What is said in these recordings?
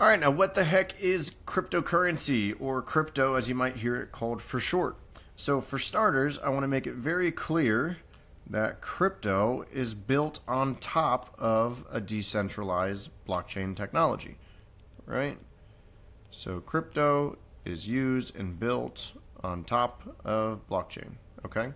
All right, now what the heck is cryptocurrency, or crypto as you might hear it called for short? So for starters, I want to make it very clear that crypto is built on top of a decentralized blockchain technology, right? So crypto is used and built on top of blockchain, okay?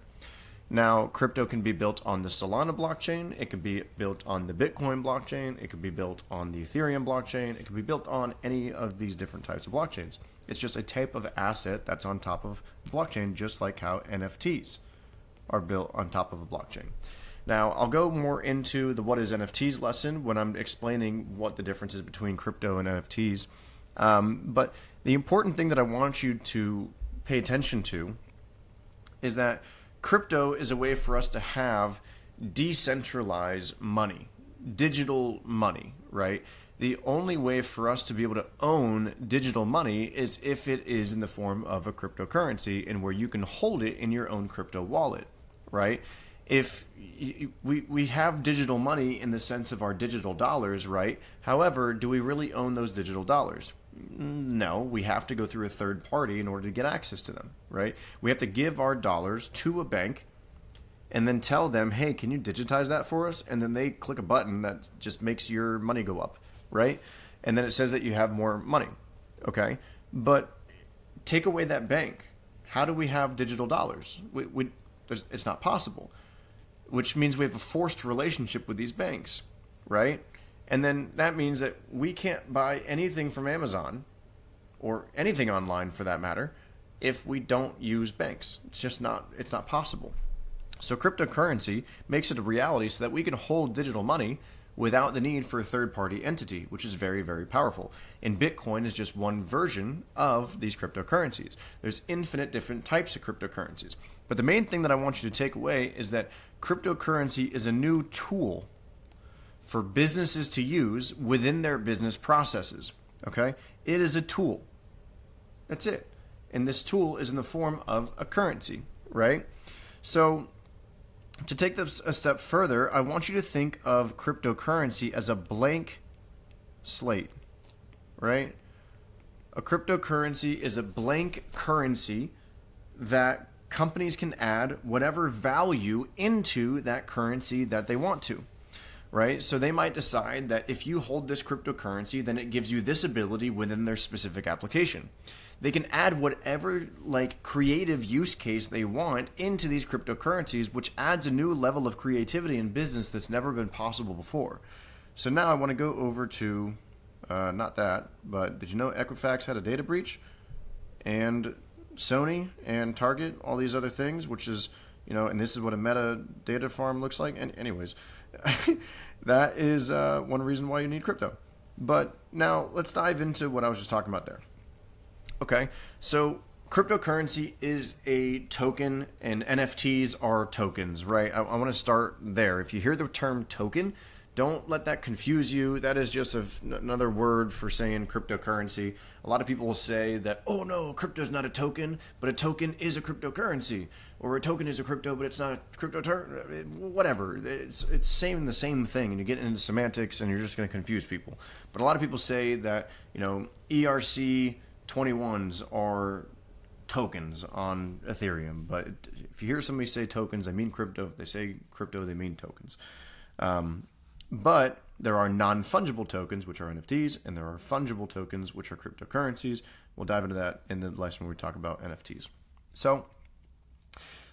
Now, crypto can be built on the Solana blockchain. It can be built on the Bitcoin blockchain. It can be built on the Ethereum blockchain. It can be built on any of these different types of blockchains. It's just a type of asset that's on top of blockchain, just like how NFTs are built on top of a blockchain. Now, I'll go more into the what is NFTs lesson when I'm explaining what the difference is between crypto and NFTs. But the important thing that I want you to pay attention to is that crypto is a way for us to have decentralized money, digital money, right? The only way for us to be able to own digital money is if it is in the form of a cryptocurrency and where you can hold it in your own crypto wallet, right? If we have digital money in the sense of our digital dollars, right? However, do we really own those digital dollars? No, we have to go through a third party in order to get access to them, right? We have to give our dollars to a bank and then tell them, hey, can you digitize that for us? And then they click a button that just makes your money go up, right? And then it says that you have more money, okay? But take away that bank. How do we have digital dollars? It's not possible, which means we have a forced relationship with these banks, right? And then that means that we can't buy anything from Amazon or anything online for that matter if we don't use banks. It's not possible. So cryptocurrency makes it a reality so that we can hold digital money without the need for a third-party entity, which is very, very powerful. And Bitcoin is just one version of these cryptocurrencies. There's infinite different types of cryptocurrencies. But the main thing that I want you to take away is that cryptocurrency is a new tool for businesses to use within their business processes, okay? It is a tool. That's it. And this tool is in the form of a currency, right? So to take this a step further, I want you to think of cryptocurrency as a blank slate, right? A cryptocurrency is a blank currency that companies can add whatever value into that currency that they want to. Right? So they might decide that if you hold this cryptocurrency, then it gives you this ability within their specific application. They can add whatever creative use case they want into these cryptocurrencies, which adds a new level of creativity in business that's never been possible before. So now I want to go over to, not that, but did you know Equifax had a data breach? And Sony and Target, all these other things, which is, and this is what a metadata farm looks like. And anyways, that is one reason why you need crypto. But now let's dive into what I was just talking about there. Okay, so cryptocurrency is a token and NFTs are tokens, right? I want to start there. If you hear the term token, don't let that confuse you. That is just another word for saying cryptocurrency. A lot of people will say that, oh no, crypto is not a token, but a token is a cryptocurrency. Or a token is a crypto, but it's not a crypto, whatever. It's the same thing, and you get into semantics and you're just going to confuse people. But a lot of people say that, ERC-21s are tokens on Ethereum. But if you hear somebody say tokens, they mean crypto. If they say crypto, they mean tokens. But there are non-fungible tokens, which are NFTs, and there are fungible tokens, which are cryptocurrencies. We'll dive into that in the lesson when we talk about NFTs. So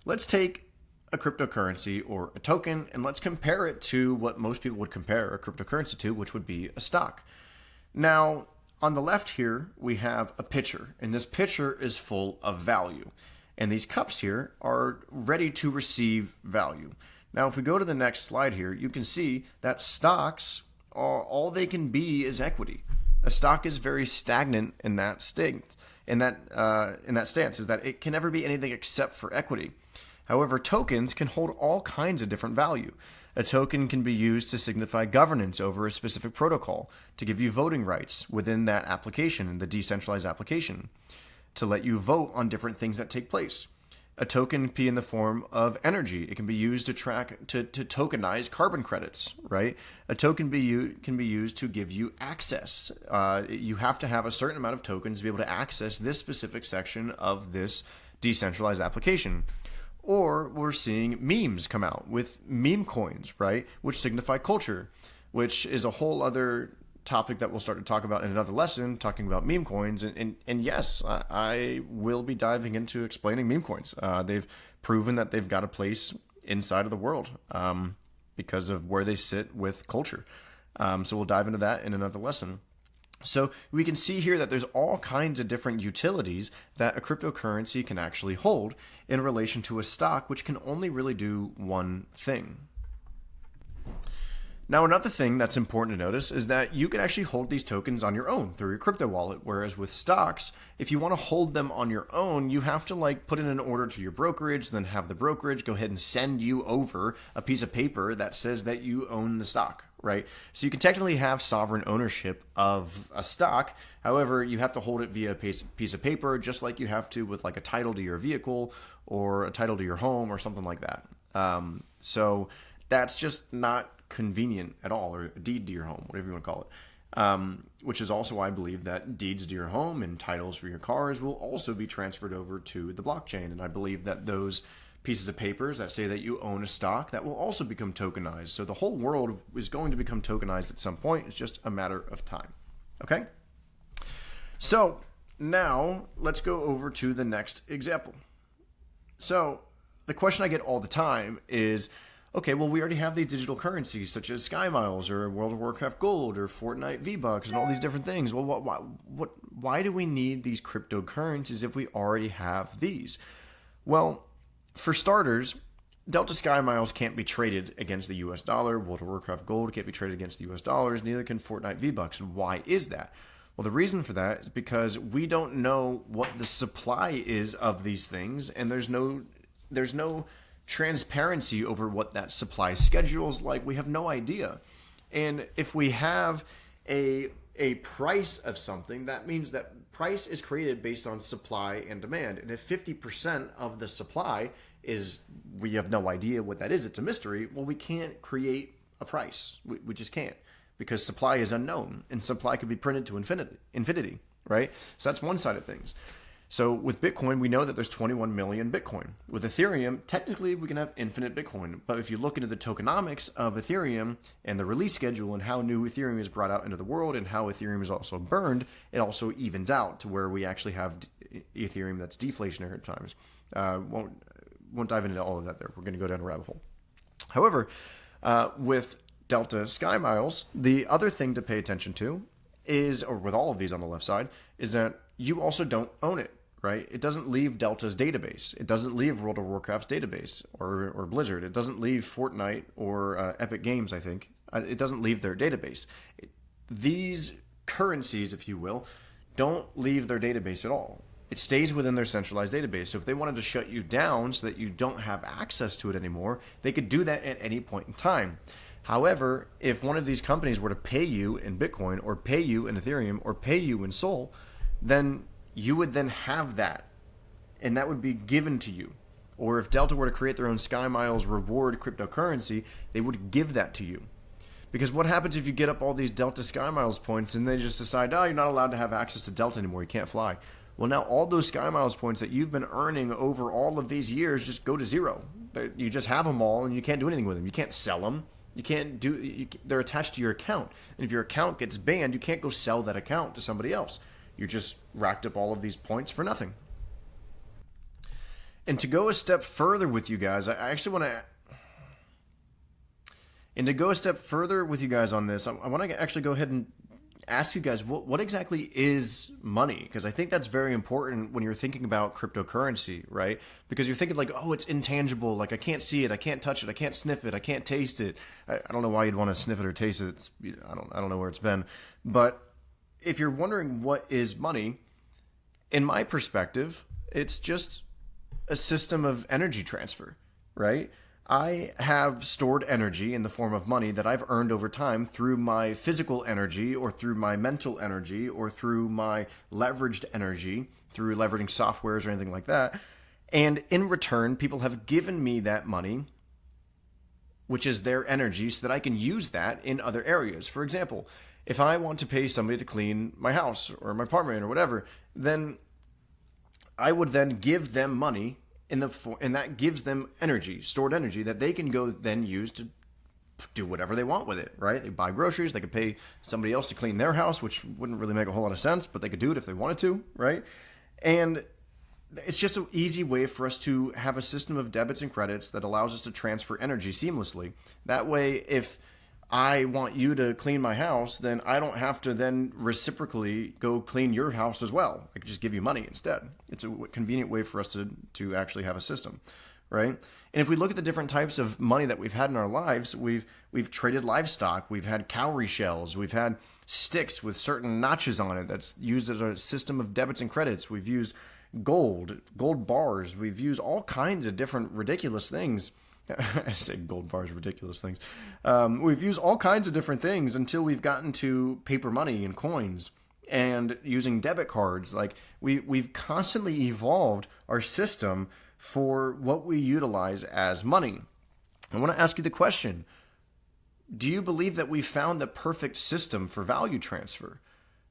let's take a cryptocurrency or a token, and let's compare it to what most people would compare a cryptocurrency to, which would be a stock. Now, on the left here, we have a pitcher, and this pitcher is full of value. And these cups here are ready to receive value. Now, if we go to the next slide here, you can see that stocks are all they can be is equity. A stock is very stagnant in that state, in that stance, is that it can never be anything except for equity. However, tokens can hold all kinds of different value. A token can be used to signify governance over a specific protocol, to give you voting rights within that application, the decentralized application, to let you vote on different things that take place. A token can be in the form of energy. It can be used to tokenize carbon credits, right? A token can be used to give you access. You have to have a certain amount of tokens to be able to access this specific section of this decentralized application. Or we're seeing memes come out with meme coins, right? Which signify culture, which is a whole other topic that we'll start to talk about in another lesson, talking about meme coins. And yes, I will be diving into explaining meme coins. They've proven that they've got a place inside of the world because of where they sit with culture. So we'll dive into that in another lesson. So we can see here that there's all kinds of different utilities that a cryptocurrency can actually hold in relation to a stock, which can only really do one thing. Now, another thing that's important to notice is that you can actually hold these tokens on your own through your crypto wallet, whereas with stocks, if you want to hold them on your own, you have to put in an order to your brokerage, then have the brokerage go ahead and send you over a piece of paper that says that you own the stock, right? So you can technically have sovereign ownership of a stock. However, you have to hold it via a piece of paper, just like you have to with a title to your vehicle or a title to your home or something like that. So that's just not convenient at all, or a deed to your home, whatever you want to call it. Which is also why I believe that deeds to your home and titles for your cars will also be transferred over to the blockchain. And I believe that those pieces of papers that say that you own a stock, that will also become tokenized. So the whole world is going to become tokenized at some point. It's just a matter of time. Okay? So now let's go over to the next example. So the question I get all the time is, okay, well, we already have these digital currencies such as Sky Miles or World of Warcraft Gold or Fortnite V-Bucks and all these different things. Well, why do we need these cryptocurrencies if we already have these? Well, for starters, Delta Sky Miles can't be traded against the US dollar. World of Warcraft Gold can't be traded against the US dollars. Neither can Fortnite V-Bucks. And why is that? Well, the reason for that is because we don't know what the supply is of these things, and there's no transparency over what that supply schedule is like. We have no idea. And if we have a price of something, that means that price is created based on supply and demand. And if 50% of the supply is, we have no idea what that is, it's a mystery, well, we can't create a price. We just can't, because supply is unknown, and supply could be printed to infinity, right? So that's one side of things. So with Bitcoin, we know that there's 21 million Bitcoin. With Ethereum, technically we can have infinite Bitcoin. But if you look into the tokenomics of Ethereum and the release schedule and how new Ethereum is brought out into the world and how Ethereum is also burned, it also evens out to where we actually have Ethereum that's deflationary at times. Won't dive into all of that there. We're going to go down a rabbit hole. However, with Delta Sky Miles, the other thing to pay attention to is, or with all of these on the left side, is that you also don't own it. Right? It doesn't leave Delta's database. It doesn't leave World of Warcraft's database or Blizzard. It doesn't leave Fortnite or Epic Games, I think. It doesn't leave their database. These currencies, if you will, don't leave their database at all. It stays within their centralized database. So if they wanted to shut you down so that you don't have access to it anymore, they could do that at any point in time. However, if one of these companies were to pay you in Bitcoin or pay you in Ethereum or pay you in Sol, then you would then have that, and that would be given to you. Or if Delta were to create their own Sky Miles reward cryptocurrency, they would give that to you. Because what happens if you get up all these Delta Sky Miles points and they just decide, oh, you're not allowed to have access to Delta anymore, you can't fly. Well, now all those Sky Miles points that you've been earning over all of these years just go to zero. You just have them all and you can't do anything with them. You can't sell them. They're attached to your account. And if your account gets banned, you can't go sell that account to somebody else. You just racked up all of these points for nothing. And to go a step further with you guys, I actually want to... And to go a step further with you guys on this, I want to actually go ahead and ask you guys, what exactly is money? Because I think that's very important when you're thinking about cryptocurrency, right? Because you're thinking oh, it's intangible. I can't see it. I can't touch it. I can't sniff it. I can't taste it. I don't know why you'd want to sniff it or taste it. I don't know where it's been. But if you're wondering what is money, in my perspective, it's just a system of energy transfer, right? I have stored energy in the form of money that I've earned over time through my physical energy or through my mental energy or through my leveraged energy, through leveraging softwares or anything like that. And in return, people have given me that money, which is their energy, so that I can use that in other areas. For example, if I want to pay somebody to clean my house or my apartment or whatever, then I would then give them money and that gives them energy, stored energy that they can go then use to do whatever they want with it, right? They buy groceries, they could pay somebody else to clean their house, which wouldn't really make a whole lot of sense, but they could do it if they wanted to, right? And it's just an easy way for us to have a system of debits and credits that allows us to transfer energy seamlessly. That way, if I want you to clean my house, then I don't have to then reciprocally go clean your house as well. I could just give you money instead. It's a convenient way for us to actually have a system, right? And if we look at the different types of money that we've had in our lives, we've traded livestock, we've had cowrie shells, we've had sticks with certain notches on it that's used as a system of debits and credits. We've used gold bars. We've used all kinds of different ridiculous things. I say gold bars, ridiculous things. We've used all kinds of different things until we've gotten to paper money and coins and using debit cards. Like we've constantly evolved our system for what we utilize as money. I want to ask you the question: do you believe that we found the perfect system for value transfer?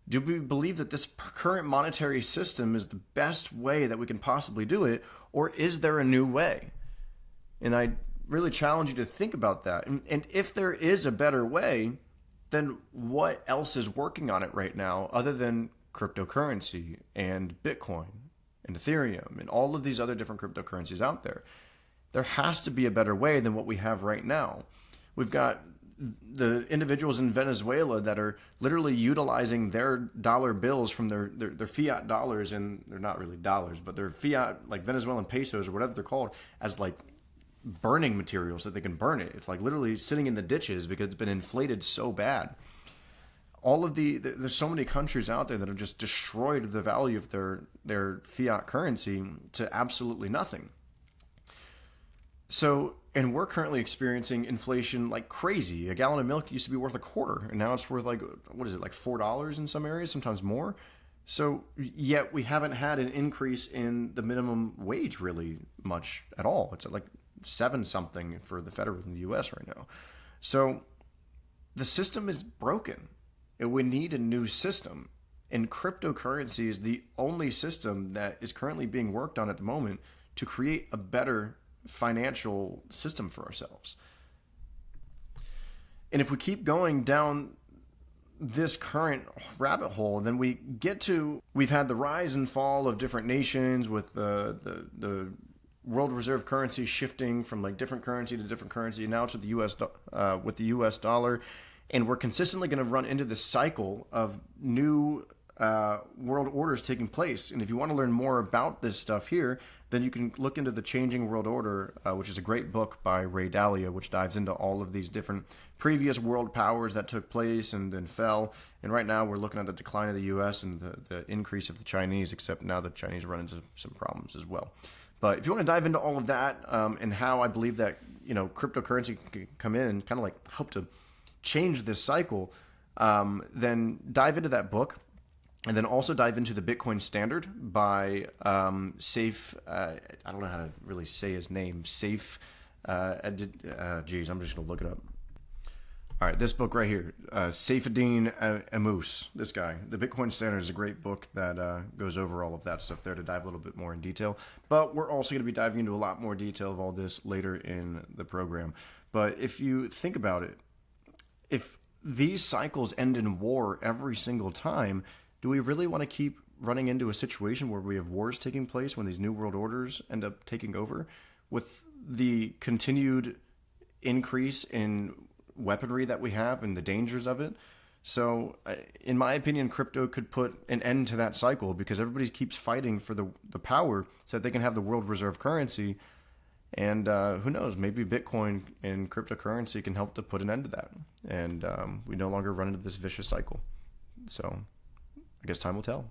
Do we believe that this current monetary system is the best way that we can possibly do it, or is there a new way? And I really challenge you to think about that. And if there is a better way, then what else is working on it right now other than cryptocurrency and Bitcoin and Ethereum and all of these other different cryptocurrencies out there? There has to be a better way than what we have right now. We've got the individuals in Venezuela that are literally utilizing their dollar bills from their fiat dollars, and they're not really dollars, but they're fiat, like Venezuelan pesos or whatever they're called, as like burning materials so that they can burn it. It's like literally sitting in the ditches because it's been inflated so bad. All of there's so many countries out there that have just destroyed the value of their fiat currency to absolutely nothing. So, and we're currently experiencing inflation like crazy. A gallon of milk used to be worth $0.25, and now it's worth like, what is it, like $4 in some areas, sometimes more. So yet we haven't had an increase in the minimum wage really much at all. It's at like 7 something for the federal in the US right now. So the system is broken and we need a new system. And cryptocurrency is the only system that is currently being worked on at the moment to create a better financial system for ourselves. And if we keep going down this current rabbit hole, then we've had the rise and fall of different nations with the world reserve currency shifting from like different currency to different currency, now to the US with the US dollar, and we're consistently going to run into this cycle of new world orders taking place. And if you want to learn more about this stuff here, then you can look into The Changing World Order, which is a great book by Ray Dalio, which dives into all of these different previous world powers that took place and then fell. And right now we're looking at the decline of the U.S. and the increase of the Chinese, except now the Chinese run into some problems as well. But if you want to dive into all of that and how I believe that cryptocurrency can come in and kind of like help to change this cycle, then dive into that book. And then also dive into the Bitcoin Standard by Safe. I don't know how to really say his name. Safe. Geez, I'm just going to look it up. All right, this book right here, Saifedean Ammous, this guy. The Bitcoin Standard is a great book that goes over all of that stuff there to dive a little bit more in detail. But we're also going to be diving into a lot more detail of all this later in the program. But if you think about it, if these cycles end in war every single time, do we really want to keep running into a situation where we have wars taking place when these new world orders end up taking over with the continued increase in weaponry that we have and the dangers of it? So in my opinion, crypto could put an end to that cycle because everybody keeps fighting for the power so that they can have the world reserve currency. And who knows, maybe Bitcoin and cryptocurrency can help to put an end to that. And we no longer run into this vicious cycle. So I guess time will tell.